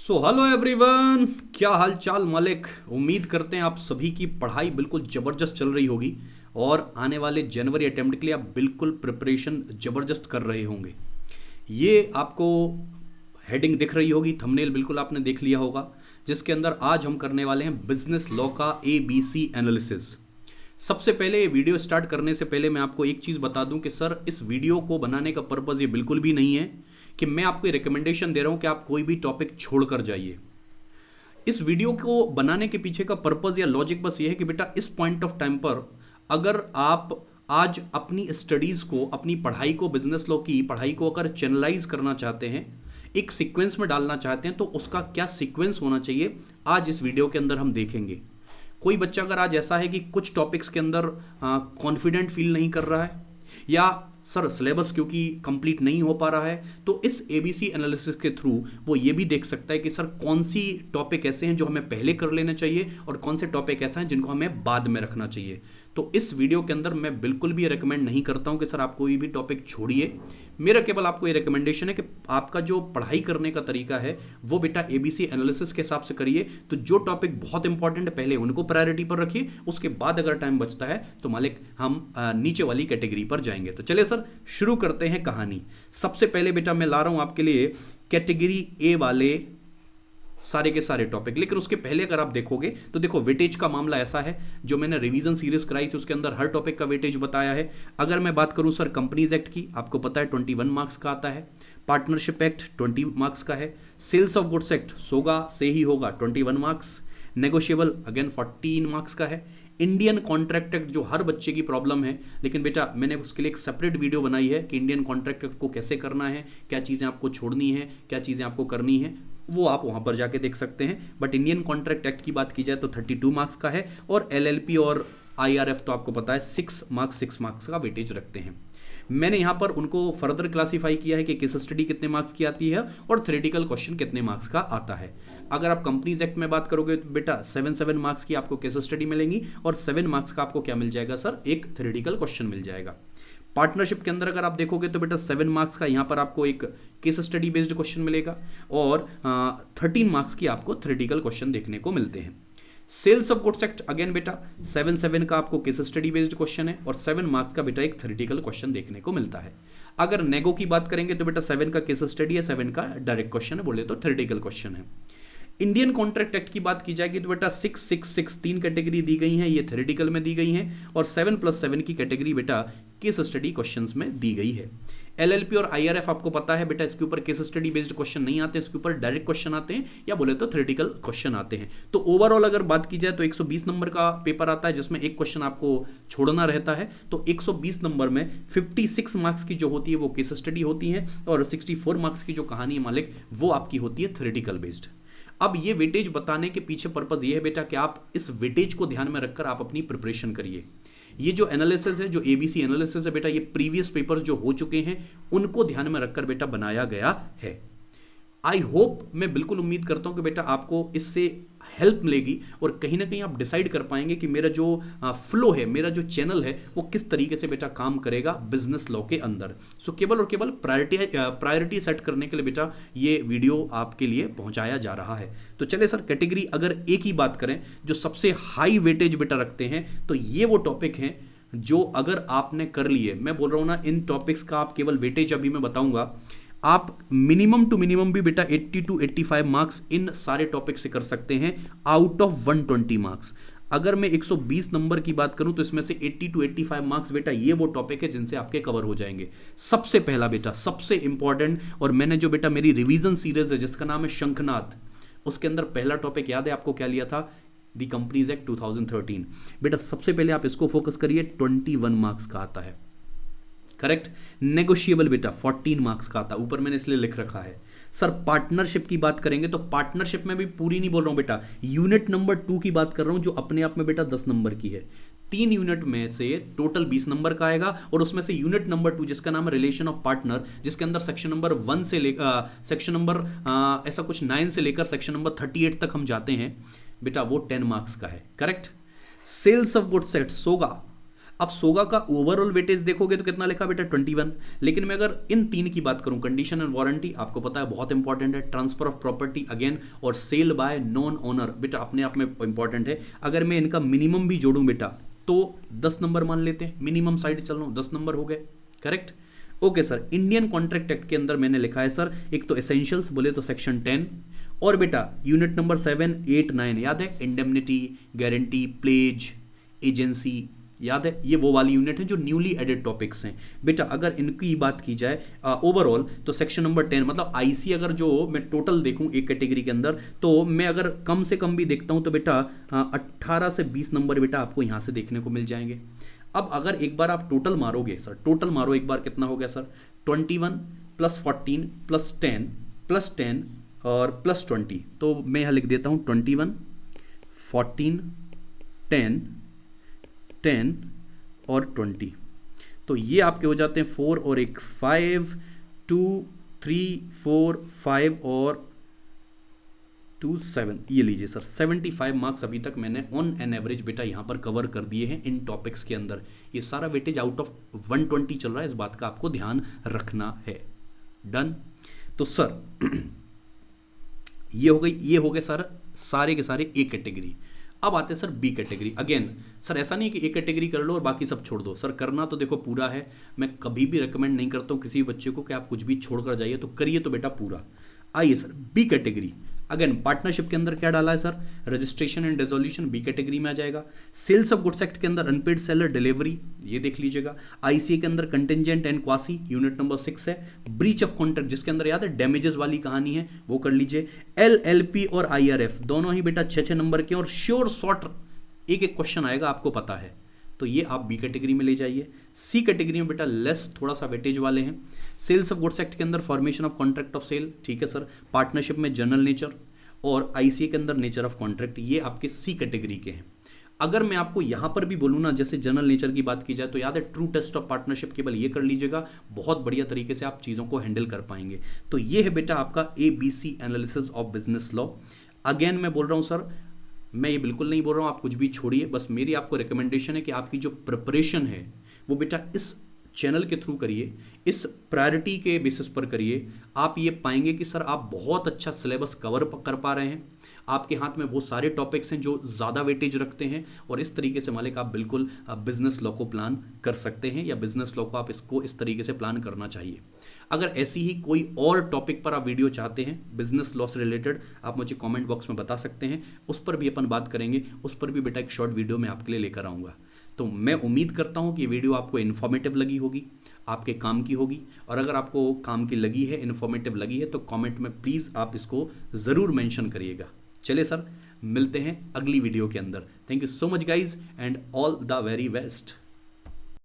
So hello everyone, क्या हाल चाल मलिक। उम्मीद करते हैं आप सभी की पढ़ाई बिल्कुल ज़बरदस्त चल रही होगी और आने वाले जनवरी अटेम्प्ट के लिए आप बिल्कुल प्रिपरेशन ज़बरदस्त कर रहे होंगे। ये आपको हेडिंग दिख रही होगी, थंबनेल बिल्कुल आपने देख लिया होगा, जिसके अंदर आज हम करने वाले हैं बिजनेस लॉ का ABC एनालिसिस। सबसे पहले ये वीडियो स्टार्ट करने से पहले मैं आपको एक चीज़ बता दूं कि सर इस वीडियो को बनाने का पर्पज़ ये बिल्कुल भी नहीं है कि मैं आपको रिकमेंडेशन दे रहा हूं कि आप कोई भी टॉपिक छोड़कर जाइए। इस वीडियो को बनाने के पीछे का पर्पज़ या लॉजिक बस ये है कि बेटा इस पॉइंट ऑफ टाइम पर अगर आप आज अपनी स्टडीज़ को, अपनी पढ़ाई को, बिजनेस लॉ की पढ़ाई को अगर चैनलाइज करना चाहते हैं, एक सीक्वेंस में डालना चाहते हैं, तो उसका क्या सीक्वेंस होना चाहिए आज इस वीडियो के अंदर हम देखेंगे। कोई बच्चा अगर आज ऐसा है कि कुछ टॉपिक्स के अंदर कॉन्फिडेंट फील नहीं कर रहा है या सर सिलेबस क्योंकि कंप्लीट नहीं हो पा रहा है, तो इस ABC एनालिसिस के थ्रू वो ये भी देख सकता है कि सर कौन सी टॉपिक ऐसे हैं जो हमें पहले कर लेने चाहिए और कौन से टॉपिक ऐसे हैं जिनको हमें बाद में रखना चाहिए। तो इस वीडियो के अंदर मैं बिल्कुल भी रिकमेंड नहीं करता हूं कि सर आप कोई भी टॉपिक छोड़िए। मेरा केवल आपको ये रिकमेंडेशन है कि आपका जो पढ़ाई करने का तरीका है वो बेटा ABC एनालिसिस के हिसाब से करिए। तो जो टॉपिक बहुत इंपॉर्टेंट है पहले उनको प्रायोरिटी पर रखिए, उसके बाद अगर टाइम बचता है तो मालिक हम नीचे वाली कैटेगरी पर जाएंगे। तो चलिए सर शुरू करते हैं कहानी। सबसे पहले बेटा मैं ला रहा हूं आपके लिए कैटेगरी ए वाले सारे के सारे टॉपिक, लेकिन उसके पहले अगर आप देखोगे तो देखो वेटेज का मामला ऐसा है, जो मैंने रिवीजन सीरीज कराई थी उसके अंदर हर टॉपिक का वेटेज बताया है। अगर मैं बात करूं सर कंपनीज एक्ट की, आपको पता है 21 मार्क्स का आता है। पार्टनरशिप एक्ट 20 मार्क्स का है। सेल्स ऑफ गुड्स एक्ट सोगा से ही होगा 21 मार्क्स। नेगोशिएबल अगेन 14 मार्क्स का है। इंडियन कॉन्ट्रैक्ट एक्ट जो हर बच्चे की प्रॉब्लम है, लेकिन बेटा मैंने उसके लिए एक सेपरेट वीडियो बनाई है कि इंडियन कॉन्ट्रैक्ट एक्ट को कैसे करना है, क्या चीज़ें आपको छोड़नी है, क्या चीज़ें आपको करनी है, वो आप वहाँ पर जाके देख सकते हैं। बट इंडियन कॉन्ट्रैक्ट एक्ट की बात की जाए तो 32 मार्क्स का है और LLP और IRF तो आपको पता है 6 मार्क्स का वेटेज रखते हैं। मैंने यहाँ पर उनको फर्दर क्लासीफाई किया है कि केस स्टडी कितने मार्क्स की आती है और थ्योरेटिकल क्वेश्चन कितने मार्क्स का आता है। अगर आप कंपनीज एक्ट में बात करोगे तो बेटा 7 मार्क्स की आपको केस स्टडी मिलेंगी और 7 मार्क्स का आपको क्या मिल जाएगा सर, एक थ्योरेटिकल क्वेश्चन मिल जाएगा। पार्टनरशिप के अंदर अगर आप देखोगे तो बेटा 7 मार्क्स का यहाँ पर आपको एक केस स्टडी बेस्ड क्वेश्चन मिलेगा और 13 मार्क्स की आपको थ्योरेटिकल क्वेश्चन देखने को मिलते हैं। Sales of goods act again बेटा 7 का आपको केस स्टडी बेस्ड क्वेश्चन है और 7 मार्क्स का बेटा एक थ्योरेटिकल क्वेश्चन देखने को मिलता है। अगर नेगो की बात करेंगे तो बेटा 7 का केस स्टडी है, 7 का डायरेक्ट क्वेश्चन है, बोले तो थ्योरेटिकल क्वेश्चन है। इंडियन कॉन्ट्रैक्ट एक्ट की बात की जाएगी तो बेटा 6 तीन कैटेगरी दी गई हैं, ये थ्योरेटिकल में दी गई हैं और 7+7 की कैटेगरी बेटा केस स्टडी क्वेश्चंस में दी गई है। LLP और IRF आपको पता है बेटा इसके ऊपर केस स्टडी बेस्ड क्वेश्चन नहीं आते, इसके ऊपर डायरेक्ट क्वेश्चन आते हैं या बोले तो थ्योरेटिकल क्वेश्चन आते हैं। तो ओवरऑल अगर बात की जाए तो 120 नंबर का पेपर आता है जिसमें एक क्वेश्चन आपको छोड़ना रहता है। तो 120 नंबर में 56 मार्क्स की जो होती है वो केस स्टडी होती है और 64 मार्क्स की जो कहानी है मालिक वो आपकी होती है थ्योरेटिकल बेस्ड। अब ये वेटेज बताने के पीछे पर्पज ये है बेटा कि आप इस वेटेज को ध्यान में रखकर आप अपनी प्रिपरेशन करिए। ये जो एनालिसिस है, जो ABC एनालिसिस है बेटा, ये प्रीवियस पेपर जो हो चुके हैं उनको ध्यान में रखकर बेटा बनाया गया है। आई होप, मैं बिल्कुल उम्मीद करता हूं कि बेटा आपको इससे हेल्प मिलेगी और कहीं ना कहीं आप डिसाइड कर पाएंगे कि मेरा जो फ्लो है, मेरा जो चैनल है वो किस तरीके से बेटा काम करेगा बिजनेस लॉ के अंदर। सो केवल और केवल प्रायोरिटी सेट करने के लिए बेटा ये वीडियो आपके लिए पहुंचाया जा रहा है। तो चले सर कैटेगरी अगर एक ही बात करें जो सबसे हाई वेटेज बेटा रखते हैं, तो ये वो टॉपिक हैं जो अगर आपने कर लिए, मैं बोल रहा हूं ना इन टॉपिक्स का आप केवल वेटेज अभी मैं बताऊंगा, आप मिनिमम टू मिनिमम भी बेटा 80 to 85 मार्क्स इन सारे टॉपिक से कर सकते हैं आउट ऑफ 120 मार्क्स। अगर मैं 120 नंबर की बात करूं तो इसमें से 80 to 85 मार्क्स बेटा ये वो टॉपिक है जिनसे आपके कवर हो जाएंगे। सबसे पहला बेटा सबसे इंपॉर्टेंट, और मैंने जो बेटा मेरी रिवीजन सीरीज है जिसका नाम है शंखनाद, उसके अंदर पहला टॉपिक याद है आपको क्या लिया था, द कंपनीज एक्ट 2013। बेटा सबसे पहले आप इसको फोकस करिए, 21 मार्क्स का आता है, करेक्ट। नेगोशिएबल बेटा 14 मार्क्स का आता है, ऊपर मैंने इसलिए लिख रखा है। सर पार्टनरशिप की बात करेंगे तो पार्टनरशिप में भी पूरी नहीं बोल रहा हूं बेटा, यूनिट नंबर 2 की बात कर रहा हूं जो अपने आप में बेटा 10 नंबर की है। 3 यूनिट में से टोटल 20 नंबर का आएगा और उसमें से यूनिट नंबर 2 जिसका नाम है रिलेशन ऑफ पार्टनर, जिसके अंदर सेक्शन नंबर 1 से लेकर सेक्शन नंबर ऐसा कुछ 9 से लेकर सेक्शन नंबर 38 तक हम जाते हैं बेटा, वो 10 मार्क्स का है, correct. Sales of goods act SOGA, अब सोगा का ओवरऑल वेटेज देखोगे तो कितना लिखा बेटा 21। लेकिन मैं अगर इन तीन की बात करूं, कंडीशन एंड वारंटी आपको पता है बहुत इंपॉर्टेंट है, ट्रांसफर ऑफ प्रॉपर्टी अगेन, और सेल बाय नॉन ओनर बेटा अपने आप में इंपॉर्टेंट है। अगर मैं इनका मिनिमम भी जोड़ूं बेटा तो 10 नंबर मान लेते हैं, मिनिमम साइड चल रहा हूं 10 नंबर हो गए, correct. Okay sir, Indian contract act के अंदर मैंने लिखा है सर, एक तो एसेंशियल्स बोले तो सेक्शन 10, और बेटा यूनिट नंबर 7, 8, 9 याद है, इंडेमनिटी, गारंटी, प्लेज, एजेंसी, याद है, ये वो वाली यूनिट है जो न्यूली एडेड टॉपिक्स हैं बेटा। अगर इनकी बात की जाए ओवरऑल तो सेक्शन नंबर 10 मतलब आईसी, अगर जो मैं टोटल देखूं एक कैटेगरी के अंदर, तो मैं अगर कम से कम भी देखता हूं तो बेटा 18 से 20 नंबर बेटा आपको यहां से देखने को मिल जाएंगे। अब अगर एक बार आप टोटल मारोगे सर, टोटल मारो एक बार, कितना हो गया सर, 21 प्लस 14 प्लस 10 प्लस 10 और प्लस 20, तो मैं यहाँ लिख देता हूँ 21, 14, 10, 10 और 20, तो ये आपके हो जाते हैं 4 और एक 5, 2, 3, 4, 5 और 2, 7, ये लीजिए सर 75 मार्क्स अभी तक मैंने ऑन एन एवरेज बेटा यहाँ पर कवर कर दिए हैं इन टॉपिक्स के अंदर। ये सारा वेटेज आउट ऑफ 120 चल रहा है, इस बात का आपको ध्यान रखना है। डन। तो सर ये हो गए सर सारे के सारे ए कैटेगरी। अब आते हैं sir B category. Again sir ऐसा नहीं कि ए कैटेगरी कर लो और बाकी सब छोड़ दो, सर करना तो देखो पूरा है। मैं कभी भी रिकमेंड नहीं करता हूँ किसी भी बच्चे को कि आप कुछ भी छोड़कर जाइए, तो करिए तो बेटा पूरा। आइए sir B category. Again partnership के अंदर क्या डाला है sir, registration and dissolution B category में आ जाएगा। सेल्स ऑफ गुड्स एक्ट के अंदर अनपेड सेलर डिलीवरी, ये देख लीजिएगा। आईसीए के अंदर contingent and quasi unit number 6 है। ब्रीच ऑफ कॉन्ट्रैक्ट जिसके अंदर याद है डैमेजेस वाली कहानी है, वो कर लीजिए। एलएलपी और आईआरएफ दोनों ही बेटा 6-6 नंबर के, और श्योर शॉर्ट एक एक क्वेश्चन आएगा आपको पता है, तो ये आप बी कैटेगरी में ले जाइए। सी कैटेगरी में बेटा लेस थोड़ा सा वेटेज वाले हैं। सेल्स ऑफ गुड्स एक्ट के अंदर formation of contract of sale, ठीक है सर। पार्टनरशिप में जनरल नेचर, और आईसीए के अंदर नेचर ऑफ कॉन्ट्रैक्ट, ये आपके सी कैटेगरी के हैं। अगर मैं आपको यहां पर भी बोलूँ ना, जैसे जनरल नेचर की बात की जाए तो याद है ट्रू टेस्ट ऑफ पार्टनरशिप, केवल ये कर लीजिएगा, बहुत बढ़िया तरीके से आप चीज़ों को हैंडल कर पाएंगे। तो ये है बेटा आपका ABC analysis of business law. Again मैं बोल रहा हूँ सर, मैं ये बिल्कुल नहीं बोल रहा हूँ आप कुछ भी छोड़िए, बस मेरी आपको रिकमेंडेशन है कि आपकी जो प्रिपरेशन है वो बेटा इस चैनल के थ्रू करिए, इस प्रायोरिटी के बेसिस पर करिए। आप ये पाएंगे कि सर आप बहुत अच्छा सिलेबस कवर कर पा रहे हैं, आपके हाथ में वो सारे टॉपिक्स हैं जो ज़्यादा वेटेज रखते हैं, और इस तरीके से मालिक आप बिल्कुल बिजनेस लॉ को प्लान कर सकते हैं, या बिजनेस लॉ को आप इसको इस तरीके से प्लान करना चाहिए। अगर ऐसी ही कोई और टॉपिक पर आप वीडियो चाहते हैं बिजनेस लॉ से रिलेटेड, आप मुझे कमेंट बॉक्स में बता सकते हैं, उस पर भी अपन बात करेंगे, उस पर भी बेटा एक शॉर्ट वीडियो मैं आपके लिए लेकर आऊँगा। तो मैं उम्मीद करता हूँ कि ये वीडियो आपको इन्फॉर्मेटिव लगी होगी, आपके काम की होगी, और अगर आपको काम की लगी है, इन्फॉर्मेटिव लगी है, तो कमेंट में प्लीज़ आप इसको ज़रूर मेंशन करिएगा। चलिए सर, मिलते हैं अगली वीडियो के अंदर। Thank you so much guys and all the very best.